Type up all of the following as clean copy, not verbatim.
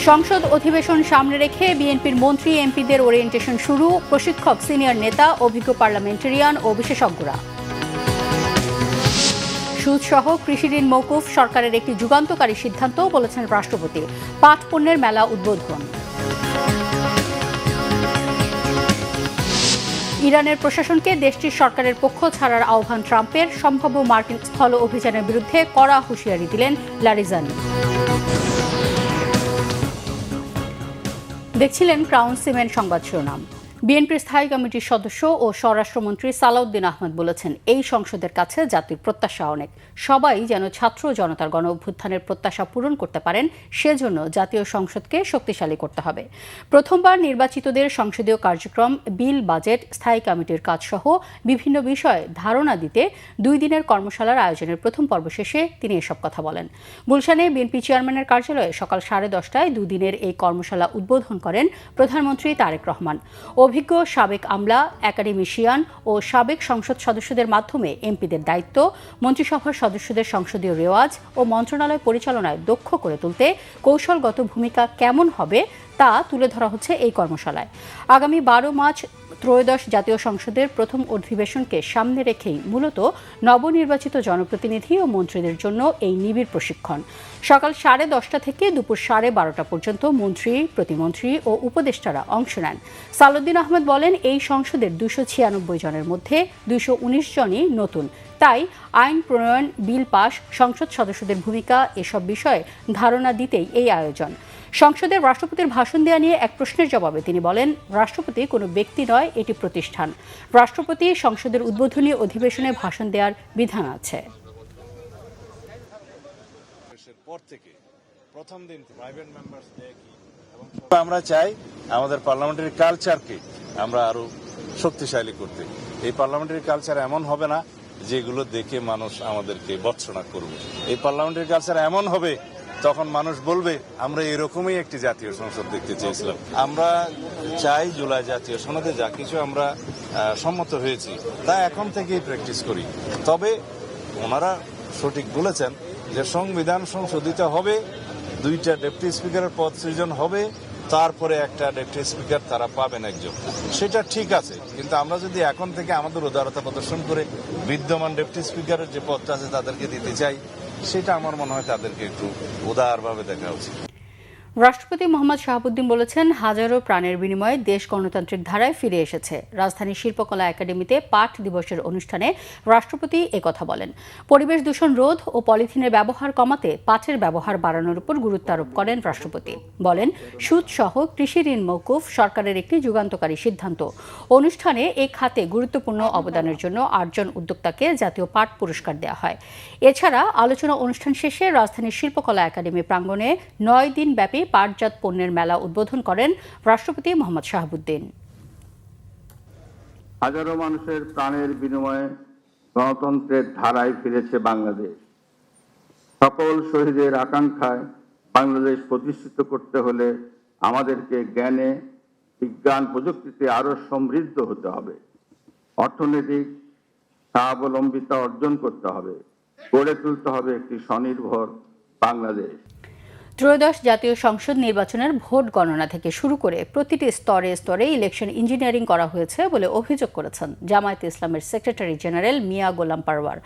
সংসদ অধিবেশন সামনে রেখে বিএনপির মন্ত্রী এমপিদের ওরিয়েন্টেশন শুরু, প্রশিক্ষক সিনিয়র নেতা, অভিজ্ঞ পার্লামেন্টারিয়ান ও বিশেষজ্ঞরা। সুদসহ কৃষি ঋণ মওকুফ সরকারের একটি যুগান্তকারী সিদ্ধান্ত, বলেছেন রাষ্ট্রপতি। পাট পণ্যের মেলা উদ্বোধন। ইরানের প্রশাসনকে দেশটির সরকারের পক্ষ ছাড়ার আহ্বান ট্রাম্পের, সম্ভাব্য মার্কিন স্থল অভিযানের বিরুদ্ধে কড়া হুঁশিয়ারি দিলেন লারিজানি। দেখছিলেন ক্রাউন সিমেন্ট সংবাদ শিরোনাম। বিএনপির স্থায়ী কমিটির সদস্য ও স্বরাষ্ট্রমন্ত্রী সালাউদ্দিন আহমেদ বলেছেন, এই সংসদের কাছে জাতির প্রত্যাশা অনেক। সবাই যেন ছাত্র জনতার গণ অভ্যুত্থানের প্রত্যাশা পূরণ করতে পারেন, সেজন্য জাতীয় সংসদকে শক্তিশালী করতে হবে। প্রথমবার নির্বাচিতদের সংসদীয় কার্যক্রম, বিল, বাজেট, স্থায়ী কমিটির কাজসহ বিভিন্ন বিষয়ে ধারণা দিতে 2 দিনের কর্মশালার আয়োজনের প্রথম পর্ব শেষে তিনি এসব কথা বলেন। গুলশানে বিএনপি চেয়ারম্যানের কার্যালয়ে সকাল 10:30টায় 2 দিনের এই কর্মশালা উদ্বোধন করেন প্রধানমন্ত্রী তারেক রহমান। অভিজ্ঞ সাবেক আমলা, একাডেমিশিয়ান ও সাবেক সংসদ সদস্যদের মাধ্যমে এমপিদের দায়িত্ব, মন্ত্রিসভার সদস্যদের সংসদীয় রেওয়াজ ও মন্ত্রণালয় পরিচালনায় দক্ষ করে তুলতে কৌশলগত ভূমিকা কেমন হবে তা তুলে ধরা হচ্ছে এই কর্মশালায়। আগামী 12 মার্চ ত্রয়োদশ জাতীয় সংসদের প্রথম অধিবেশনকে সামনে রেখেই মূলত নবনির্বাচিত জনপ্রতিনিধি ও মন্ত্রীদের জন্য এই নিবিড় প্রশিক্ষণ। সকাল 10:30 থেকে দুপুর 12:30 পর্যন্ত মন্ত্রী, প্রতিমন্ত্রী ও উপদেষ্টারা অংশ নেন। সালাউদ্দিন আহমেদ বলেন, এই সংসদের 296 জনের মধ্যে 219 জনই নতুন। তাই আইন প্রণয়ন, বিল পাস, সংসদ সদস্যদের ভূমিকা এসব বিষয়ে ধারণা দিতেই এই আয়োজন। সংসদের রাষ্ট্রপতির ভাষণ দেওয়া নিয়ে এক প্রশ্নের জবাবে তিনি বলেন, রাষ্ট্রপতি কোনো ব্যক্তি নয়, এটি প্রতিষ্ঠান। রাষ্ট্রপতি সংসদের উদ্বোধনী অধিবেশনে ভাষণ দেওয়ার বিধান আছে। আমরা চাই আমাদের পার্লামেন্টারি কালচারকে আমরা আরো শক্তিশালী করতে। এই পার্লামেন্টারি কালচার এমন হবে না যেগুলো দেখে মানুষ আমাদেরকে ভর্ৎসনা করবে। এই পার্লামেন্টারি কালচার এমন হবে তখন মানুষ বলবে, আমরা এরকমই একটি জাতীয় সংসদ দেখতে চেয়েছিলাম। আমরা চাই জুলাই জাতীয় সনদে যা কিছু আমরা সম্মত হয়েছি তা এখন থেকেই প্র্যাকটিস করি। তবে ওনারা সঠিক বলেছেন যে সংবিধান সংশোধিত হবে, 2টা ডেপুটি স্পিকারের পদ সৃজন হবে, তারপরে একটা ডেপুটি স্পিকার তারা পাবেন একজন। সেটা ঠিক আছে, কিন্তু আমরা যদি এখন থেকে আমাদের উদারতা প্রদর্শন করে বিদ্যমান ডেপুটি স্পিকারের যে পদটা আছে তাদেরকে দিতে চাই, সেটা আমার মনে হয় তাদেরকে একটু উদারভাবে দেখা উচিত। রাষ্ট্রপতি মোহাম্মদ শাহাবুদ্দিন বলেছেন, হাজারো প্রাণের বিনিময়ে দেশ গণতান্ত্রিক ধারায় ফিরে এসেছে। রাজধানীর শিল্পকলা একাডেমিতে পাট দিবসের অনুষ্ঠানে রাষ্ট্রপতি একথা বলেন। পরিবেশ দূষণ রোধ ও পলিথিনের ব্যবহার কমাতে পাটের ব্যবহার বাড়ানোর উপর গুরুত্ব আরোপ করেন রাষ্ট্রপতি। বলেন, সুদসহ কৃষি ঋণ মওকুফ সরকারের একটি যুগান্তকারী সিদ্ধান্ত। অনুষ্ঠানে এই খাতে গুরুত্বপূর্ণ অবদানের জন্য 8 জন উদ্যোক্তাকে জাতীয় পাট পুরস্কার দেওয়া হয়। এছাড়া আলোচনা অনুষ্ঠান শেষে রাজধানীর শিল্পকলা একাডেমি প্রাঙ্গণে 9 দিন ব্যাপী পাটজাত পণ্যের মেলা উদ্বোধন করেন রাষ্ট্রপতি মোহাম্মদ শাহাবুদ্দিন। হাজারো মানুষের প্রাণের বিনিময়ে গণতন্ত্রের ধারায় ফিরেছে বাংলাদেশ। সকল শহীদের আকাঙ্ক্ষায় বাংলাদেশ প্রতিষ্ঠিত করতে হলে আমাদেরকে জ্ঞানে, বিজ্ঞান, প্রযুক্তিতে আরো সমৃদ্ধ হতে হবে। অর্থনৈতিক স্বাবলম্বিতা অর্জন করতে হবে। গড়ে তুলতে হবে একটি স্বনির্ভর বাংলাদেশ। ত্রয়োদশ জাতীয় সংসদ নির্বাচনের ভোট গণনা থেকে শুরু করে প্রতিটি স্তরে স্তরে ইলেকশন ইঞ্জিনিয়ারিং করা হয়েছে বলে অভিযোগ করেছেন জামায়াতে ইসলামের সেক্রেটারি জেনারেল মিয়া গোলাম পারওয়ার।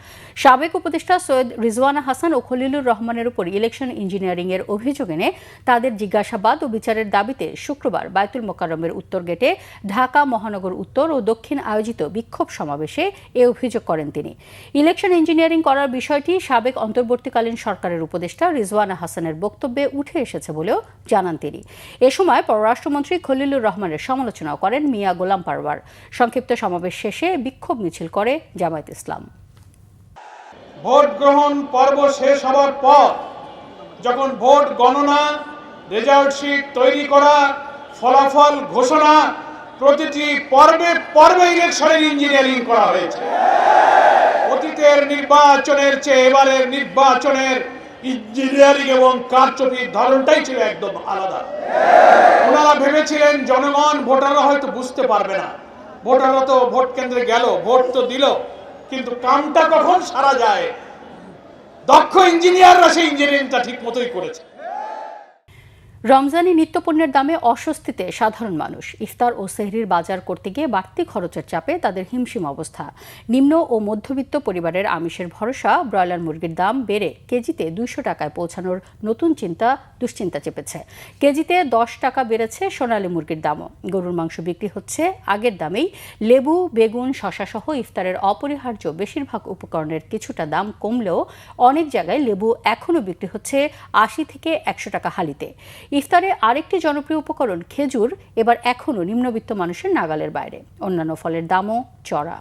সাবেক উপদেষ্টা সৈয়দ রিজওয়ানা হাসান ও খলিলুর রহমানের উপর ইলেকশন ইঞ্জিনিয়ারিং এর অভিযোগ এনে তাদের জিজ্ঞাসাবাদ ও বিচারের দাবিতে শুক্রবার বায়তুল মোকাররমের উত্তর গেটে ঢাকা মহানগর উত্তর ও দক্ষিণ আয়োজিত বিক্ষোভ সমাবেশে এ অভিযোগ করেন তিনি। ইলেকশন ইঞ্জিনিয়ারিং করার বিষয়টি সাবেক অন্তর্বর্তীকালীন সরকারের উপদেষ্টা রিজওয়ানা হাসানের বক্তব্যে উঠে এসেছে বলেও জানান তিনি। এ সময় পররাষ্ট্রমন্ত্রী খলিলুর রহমানের সমালোচনা করেন মিয়া গোলাম পারওয়ার। সংক্ষিপ্ত সমাবেশ শেষে বিক্ষোভ মিছিল করে জামায়াত ইসলাম। ভোট গ্রহণ পর্ব শেষ হওয়ার পর যখন ভোট গণনা, রেজাল্ট শিট তৈরি করা, ফলাফল ঘোষণা, প্রতিটি পর্বে পর্বে ইলেকশনের ইঞ্জিনিয়ারিং করা হয়েছে। অতীতের নির্বাচনের চেয়ে এবারের নির্বাচনের ইঞ্জিনিয়ারিং এবং কারচুপির ধরনটাই ছিল একদম আলাদা। ওনারা ভেবেছিলেন জনগণ, ভোটাররা হয়তো বুঝতে পারবে না, ভোটাররা তো ভোট কেন্দ্রে গেল, ভোট তো দিল, কিন্তু কামটা কখন সারা যায়, দক্ষ ইঞ্জিনিয়াররা সেই ইঞ্জিনিয়ারিংটা ঠিক মতোই করেছে। রমজানি নিত্যপণ্যের দামে অস্বস্তিতে সাধারণ মানুষ। ইফতার ও সেহরির বাজার করতে গিয়ে বাড়তি খরচের চাপে তাদের হিমশিম অবস্থা। নিম্ন ও মধ্যবিত্ত পরিবারের আমিষের ভরসা ব্রয়লার মুরগির দাম বেড়ে কেজিতে 200 টাকায় পৌঁছানোর নতুন দুশ্চিন্তা চেপেছে। কেজিতে 10 টাকা বেড়েছে সোনালী মুরগির দামও। গরুর মাংস বিক্রি হচ্ছে আগের দামেই। লেবু, বেগুন, শসা সহ ইফতারের অপরিহার্য বেশিরভাগ উপকরণের কিছুটা দাম কমলেও অনেক জায়গায় লেবু এখনও বিক্রি হচ্ছে 80 থেকে 100 টাকা হালিতে। ইফতারে আরেকটি জনপ্রিয় উপকরণ খেজুর এবার এখনও নিম্নবিত্ত মানুষের নাগালের বাইরে। অন্যান্য ফলের দামও চড়া।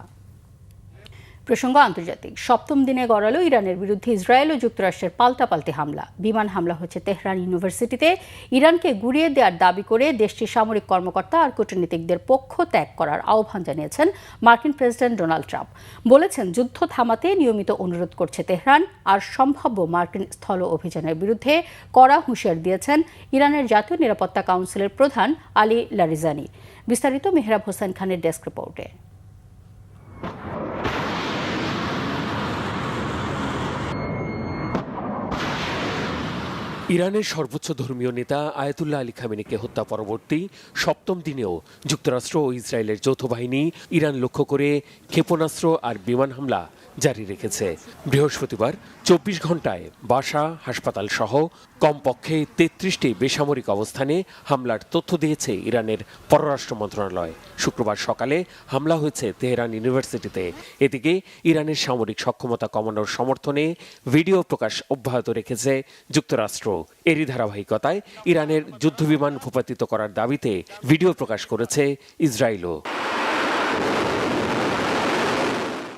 প্রসঙ্গ আন্তর্জাতিক। সপ্তম দিনে গড়ালো ইরানের বিরুদ্ধে ইসরায়েল ও যুক্তরাষ্ট্রের পাল্টাপাল্টি হামলা। বিমান হামলা হচ্ছে তেহরান ইউনিভার্সিটিতে। ইরানকে গুড়িয়ে দেওয়ার দাবি করে দেশটির সামরিক কর্মকর্তা আর কূটনীতিকদের পক্ষ ত্যাগ করার আহ্বান জানিয়েছেন মার্কিন প্রেসিডেন্ট ডোনাল্ড ট্রাম্প। বলেছেন, যুদ্ধ থামাতে নিয়মিত অনুরোধ করছে তেহরান, আর সম্ভাব্য মার্কিন স্থল অভিযানের বিরুদ্ধে কড়া হুঁশিয়ার দিয়েছেন ইরানের জাতীয় নিরাপত্তা কাউন্সিলের প্রধান আলী লারিজানি। বিস্তারিত মেহরাব হোসেন খানের ডেস্ক রিপোর্টে। ইরানের সর্বোচ্চ ধর্মীয় নেতা আয়াতুল্লাহ আলী খামেনিকে হত্যা পরবর্তী সপ্তম দিনেও যুক্তরাষ্ট্র ও ইসরায়েলের যৌথ বাহিনী ইরান লক্ষ্য করে ক্ষেপণাস্ত্র আর বিমান হামলা জারি রেখেছে। বৃহস্পতিবার 24 ঘণ্টায় বাসা, হাসপাতাল সহ কমপক্ষে 33টি বেসামরিক অবস্থানে হামলার তথ্য দিয়েছে ইরানের পররাষ্ট্র মন্ত্রণালয়। শুক্রবার সকালে হামলা হয়েছে তেহরান ইউনিভার্সিটিতে। এদিকে ইরানের সামরিক সক্ষমতা কমানোর সমর্থনে ভিডিও প্রকাশ অব্যাহত রেখেছে যুক্তরাষ্ট্র। এরই ধারাবাহিকতায় ইরানের যুদ্ধবিমান ভূপাতিত করার দাবিতে ভিডিও প্রকাশ করেছে ইসরায়েলও।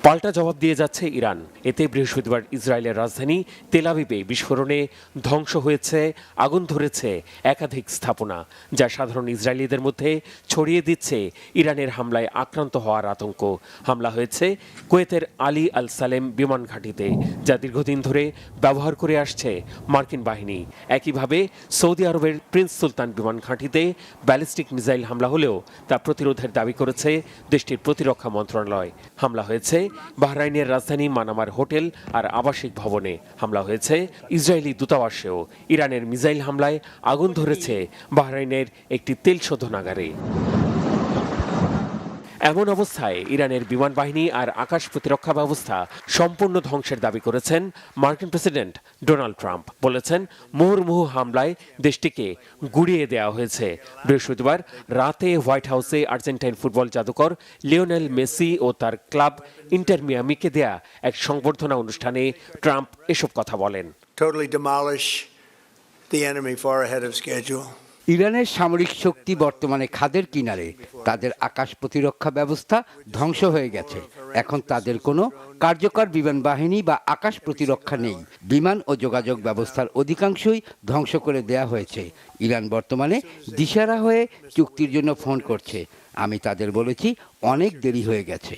পাল্টা জবাব দিয়ে যাচ্ছে ইরান। এতে বৃহস্পতিবার ইসরায়েলের রাজধানী তেল আবিবে বিস্ফোরণে ধ্বংস হয়েছে, আগুন ধরেছে একাধিক স্থাপনা, যা সাধারণ ইসরায়েলিদের মধ্যে ছড়িয়ে দিচ্ছে ইরানের হামলায় আক্রান্ত হওয়ার আতঙ্ক। হামলা হয়েছে কুয়েতের আলী আল সালেম বিমান ঘাঁটিতে, যা দীর্ঘদিন ধরে ব্যবহার করে আসছে মার্কিন বাহিনী। একইভাবে সৌদি আরবের প্রিন্স সুলতান বিমান ঘাঁটিতে ব্যালিস্টিক মিসাইল হামলা হলেও তা প্রতিরোধের দাবি করেছে দেশটির প্রতিরক্ষা মন্ত্রণালয়। হামলা হয়েছে বাহরাইনের রাজধানী মানামার হোটেল আর আবাসিক ভবনে। হামলা হয়েছে ইসরায়েলি দূতাবাসেও। ইরানের মিসাইল হামলায় আগুন ধরেছে বাহরাইনের একটি তেল শোধনাগারে। এমন অবস্থায় ইরানের বিমান বাহিনী আর আকাশ প্রতিরক্ষা ব্যবস্থা সম্পূর্ণ ধ্বংসের দাবি করেছেন মার্কিন প্রেসিডেন্ট ডোনাল্ড ট্রাম্প। বলেছেন, মুহুর্মুহু হামলায় দেশটিকে গুড়িয়ে দেওয়া হয়েছে। বৃহস্পতিবার রাতে হোয়াইট হাউসে আর্জেন্টাইন ফুটবল জাদুকর লিওনেল মেসি ও তার ক্লাব ইন্টার মিয়ামিকে দেয়া এক সংবর্ধনা অনুষ্ঠানে ট্রাম্প এসব কথা বলেন। ইরানের সামরিক শক্তি বর্তমানে খাদের কিনারে। তাদের আকাশ প্রতিরক্ষা ব্যবস্থা ধ্বংস হয়ে গেছে। এখন তাদের কোনো কার্যকর বিমান বাহিনী বা আকাশ প্রতিরক্ষা নেই। বিমান ও যোগাযোগ ব্যবস্থার অধিকাংশই ধ্বংস করে দেয়া হয়েছে। ইরান বর্তমানে দিশারা হয়ে চুক্তির জন্য ফোন করছে। আমি তাদের বলেছি, অনেক দেরি হয়ে গেছে।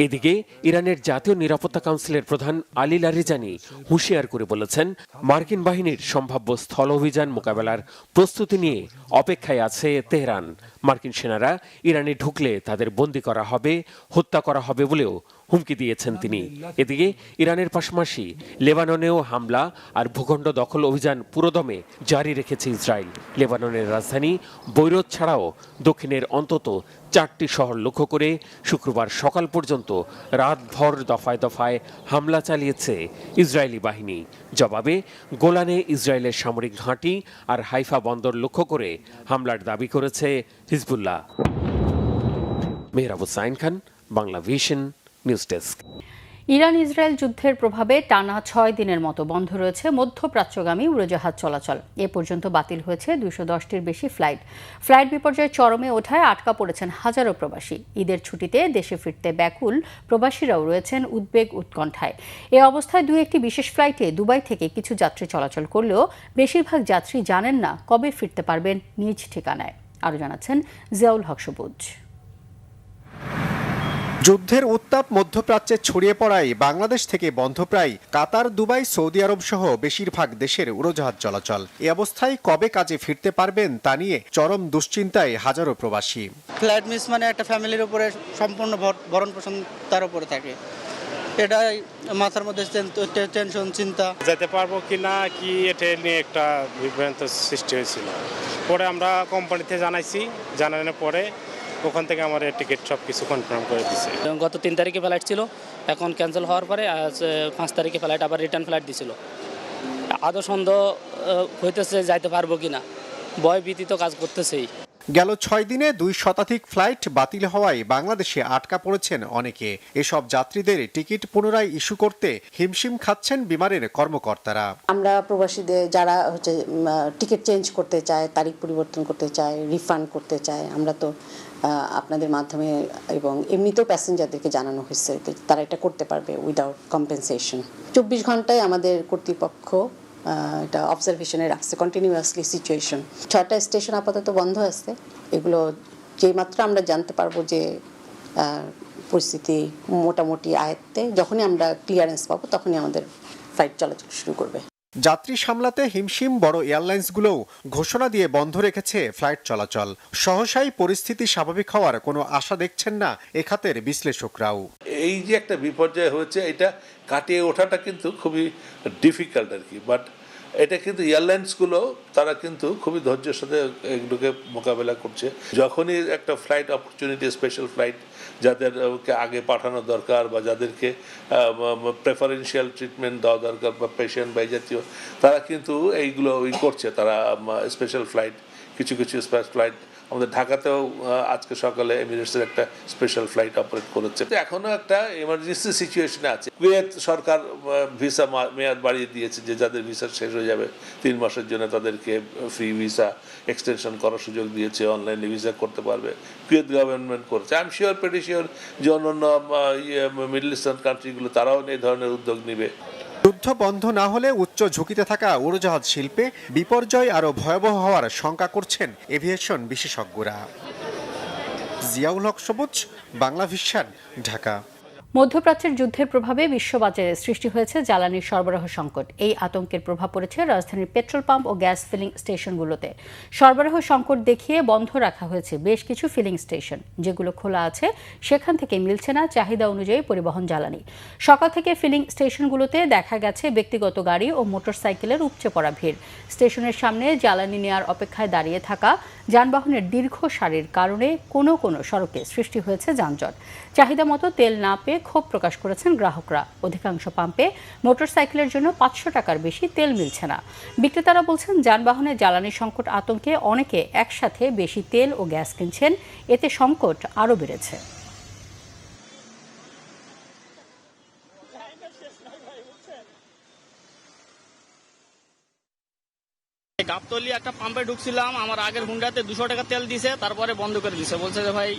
এদিকে ইরানের জাতীয় নিরাপত্তা কাউন্সিলের প্রধান আলী লারিজানি হুঁশিয়ার করে বলেছেন, মার্কিন বাহিনীর সম্ভাব্য স্থল অভিযান মোকাবেলার প্রস্তুতি নিয়ে অপেক্ষায় আছে তেহরান। মার্কিন সেনারা ইরানে ঢুকলে তাদের বন্দী করা হবে, হত্যা করা হবে বলেও হুমকি দিয়েছেন তিনি। এদিকে ইরানের পাশাপাশি লেবাননেও হামলা আর ভূখণ্ড দখল অভিযান পুরোদমে জারি রেখেছে ইসরায়েল। লেবাননের রাজধানী বৈরুত ছাড়াও দক্ষিণের অন্তত 4টি শহর লক্ষ্য করে শুক্রবার সকাল পর্যন্ত রাতভর দফায় দফায় হামলা চালিয়েছে ইসরায়েলি বাহিনী। জবাবে গোলানে ইসরায়েলের সামরিক ঘাঁটি আর হাইফা বন্দর লক্ষ্য করে হামলার দাবি করেছে Hezbollah. Mehrab Hussain Khan, Bangla Vision, news desk. Iran Israel যুদ্ধের প্রভাবে টানা 6 দিনের মতো বন্ধ রয়েছে মধ্যপ্রাচ্যগামী উড়োজাহাজ চলাচল। এ পর্যন্ত বাতিল হয়েছে 210টির বেশি ফ্লাইট বিপর্যয় চরমে ওঠায় আটকা পড়েছেন হাজারো প্রবাসী। ঈদের ছুটিতে দেশে ফিরতে ব্যাকুল প্রবাসীরাও রয়েছেন উদ্বেগ উৎকণ্ঠায়। এ অবস্থায় 2-1টি বিশেষ ফ্লাইটে দুবাই থেকে কিছু যাত্রী চলাচল করলেও বেশিরভাগ যাত্রী জানেন না কবে ফিরতে পারবেন নিজ ঠিকানায়। আরও জানাচ্ছেন জিয়াউল হক সবুজ। যুদ্ধের উত্তাপ মধ্যপ্রাচ্যে ছড়িয়ে পড়ায় বাংলাদেশ থেকে বন্ধ প্রায় কাতার, দুবাই, সৌদি আরব সহ বেশিরভাগ দেশের উড়োজাহাজ চলাচল। এই অবস্থায় কবে কাজে ফিরতে পারবেন তা নিয়ে চরম দুশ্চিন্তায় হাজারো প্রবাসী। ফ্লাইট মিস মানে একটা ফ্যামিলির উপরে সম্পূর্ণ ভরণ পোষণ তার উপরে থাকে। এটাই মাথার মধ্যে টেনশন, চিন্তা। যেতে পারবো কিনা কি এটা নিয়ে একটা বিভ্রান্ত সৃষ্টি হয়েছিল। পরে আমরা কোম্পানিতে জানাইছি, জানানোর পরে ওখান থেকে আমার টিকিট সব কিছু কনফার্ম করে দিছে। গত 3 তারিখে ফ্লাইট ছিল, এখন ক্যান্সেল হওয়ার পরে আজ 5 তারিখে ফ্লাইট, আবার রিটার্ন ফ্লাইট দিছিল। আদৌ সন্দেহ হইতেছে যাইতে পারবো কিনা, ভয় ভীতি তো কাজ করতেছেই। গেল 6 দিনে 2 শতাধিক ফ্লাইট বাতিল হওয়ায় বাংলাদেশে আটকা পড়েছেন অনেকে। এসব যাত্রীদের টিকিট পুনরায় ইস্যু করতে হিমশিম খাচ্ছেন বিমানের কর্মকর্তারা। আমরা প্রবাসীদের যারা টিকিট চেঞ্জ করতে চায়, তারিখ পরিবর্তন করতে চায়, রিফান্ড করতে চায়, আমরা তো আপনাদের মাধ্যমে এবং এমনিতেও প্যাসেঞ্জারদেরকে জানানো হয়েছে তারা এটা করতে পারবে উইদাউট কম্পেনসেশন। 24 ঘন্টায় আমাদের কর্তৃপক্ষ এটা অবজারভেশনে রাখছে, কন্টিনিউয়াসলি সিচুয়েশন। 6টা স্টেশন আপাতত বন্ধ আছে। এগুলো যেই মাত্র আমরা জানতে পারবো যে পরিস্থিতি মোটামুটি আয়ত্তে, যখনই আমরা ক্লিয়ারেন্স পাবো তখনই আমাদের ফ্লাইট চলাচল শুরু করবে। যাত্রী সামলাতে হিমশিম বড় এয়ারলাইন্সগুলোও ঘোষণা দিয়ে বন্ধ রেখেছে ফ্লাইট চলাচল। সহসাই পরিস্থিতি স্বাভাবিক হওয়ার কোনো আশা দেখছেন না এ খাতের বিশ্লেষকরাও। এই যে একটা বিপর্যয় হয়েছে, এটা কাটিয়ে ওঠাটা কিন্তু খুবই ডিফিকাল্ট আর কি। বাট এটা কিন্তু এয়ারলাইন্সগুলো তারা কিন্তু খুবই ধৈর্যের সাথে এগুলোকে মোকাবেলা করছে। যখনই একটা ফ্লাইট অপরচুনিটি, স্পেশাল ফ্লাইট যাদেরকে আগে পাঠানো দরকার বা যাদেরকে প্রেফারেন্সিয়াল ট্রিটমেন্ট দেওয়া দরকার বা পেশেন্ট বা জাতীয়, তারা কিন্তু এইগুলো করছে। তারা স্পেশাল ফ্লাইট, কিছু স্পেশাল ফ্লাইট আমাদের ঢাকাতেও আজকে সকালে এমিরেটসের একটা স্পেশাল ফ্লাইট অপারেট করেছে। এখনও একটা এমার্জেন্সি সিচুয়েশনে আছে। কুয়েত সরকার ভিসা মেয়াদ বাড়িয়ে দিয়েছে, যে যাদের ভিসা শেষ হয়ে যাবে 3 মাসের জন্য তাদেরকে ফ্রি ভিসা এক্সটেনশন করার সুযোগ দিয়েছে, অনলাইনে ভিসা করতে পারবে। কুয়েত গভর্নমেন্ট করেছে। I am sure, pretty sure যে অন্যান্য মিডল ইস্টার্ন কান্ট্রিগুলো তারাও এই ধরনের উদ্যোগ নেবে। যুদ্ধ বন্ধ না হলে উচ্চ ঝুঁকিতে থাকা উড়োজাহাজ শিল্পে বিপর্যয় আরও ভয়াবহ হওয়ার শঙ্কা করছেন এভিয়েশন বিশেষজ্ঞরা। জিয়াউল হক সবুজ, বাংলা ভিশন, ঢাকা। মধ্যপ্রাচ্যের যুদ্ধের প্রভাবে বিশ্ববাজারে সৃষ্টি হয়েছে জ্বালানির সরবরাহ সংকট। এই আতঙ্কের প্রভাব পড়েছে রাজধানীর পেট্রোল পাম্প ও গ্যাস ফিলিং স্টেশনগুলোতে। সরবরাহ সংকট দেখিয়ে বন্ধ রাখা হয়েছে বেশ কিছু ফিলিং স্টেশন। যেগুলো খোলা আছে সেখান থেকে মিলছে না চাহিদা অনুযায়ী পরিবহন জ্বালানি। সকাল থেকে ফিলিং স্টেশনগুলোতে দেখা গেছে ব্যক্তিগত গাড়ি ও মোটরসাইকেলের উপচে পড়া ভিড়। স্টেশনের সামনে জ্বালানি নেওয়ার অপেক্ষায় দাঁড়িয়ে থাকা যানবাহনের দীর্ঘ সারির কারণে কোনো সড়কে সৃষ্টি হয়েছে যানজট। চাহিদা মতো তেল না পেয়ে ক্ষোভ প্রকাশ করেছেন গ্রাহকরা। অধিকাংশ পাম্পে মোটরসাইকেলের জন্য 500 টাকার বেশি তেল মিলছে না। বিক্রেতারা বলছেন যানবাহনে জ্বালানি সংকট আতঙ্কে অনেকে একসাথে বেশি তেল ও গ্যাস কিনছেন, এতে সংকট আরও বেড়েছে। গাবতলী একটা পাম্পে ঢুকছিলাম, আমার আগের হুন্ডাতে 200 টাকা তেল দিছে, তারপরে বন্ধ করে দিছে, বলছে যে ভাই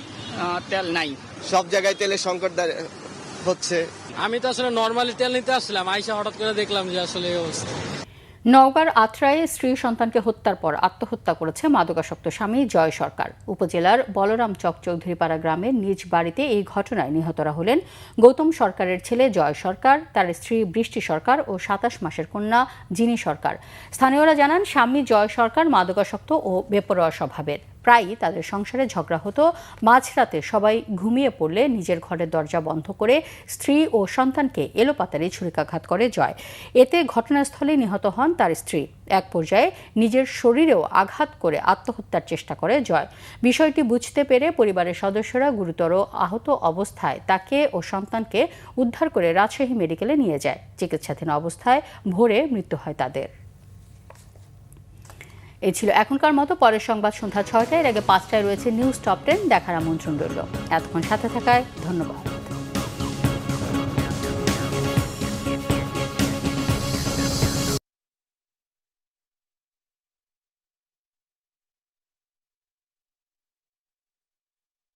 তেল নাই। সব জায়গায় তেলের সংকট হচ্ছে। আমি তো আসলে নরমালি তেল নিতে আসলাম, আইসা হঠাৎ করে দেখলাম যে আসলে এই অবস্থা। নওগাঁর আত্রায়ে স্ত্রী সন্তানকে হত্যার পর আত্মহত্যা করেছে মাদকাসক্ত স্বামী জয় সরকার। উপজেলার বলরাম চক চৌধুরীপাড়া গ্রামের নিজ বাড়িতে এই ঘটনায় নিহতরা হলেন গৌতম সরকারের ছেলে জয় সরকার, তার স্ত্রী বৃষ্টি সরকার ও 27 মাসের কন্যা জিনি সরকার। স্থানীয়রা জানান স্বামী জয় সরকার মাদকাসক্ত ও বেপরোয়া স্বভাবের। প্রায়ই তাদের সংসারে ঝগড়া হতো। মাঝরাতে সবাই ঘুমিয়ে পড়লে নিজের ঘরের দরজা বন্ধ করে স্ত্রী ও সন্তানকে এলোপাতাড়ি ছুরিকাঘাত করে জয়। এতে ঘটনাস্থলে নিহত হন তার স্ত্রী। এক পর্যায়ে নিজের শরীরেও আঘাত করে আত্মহত্যার চেষ্টা করে জয়। বিষয়টি বুঝতে পেরে পরিবারের সদস্যরা গুরুতর আহত অবস্থায় তাকে ও সন্তানকে উদ্ধার করে রাজশাহী মেডিকেলে নিয়ে যায়। চিকিৎসাধীন অবস্থায় ভোরে মৃত্যু হয় তাদের। এই ছিল এখনকার মতো। পরের সংবাদ সন্ধ্যা 6টায়, এর আগে 5টায় রয়েছে নিউজ টপ 10 দেখার আমন্ত্রণ রইল। এতক্ষণ সাথে থাকায় ধন্যবাদ।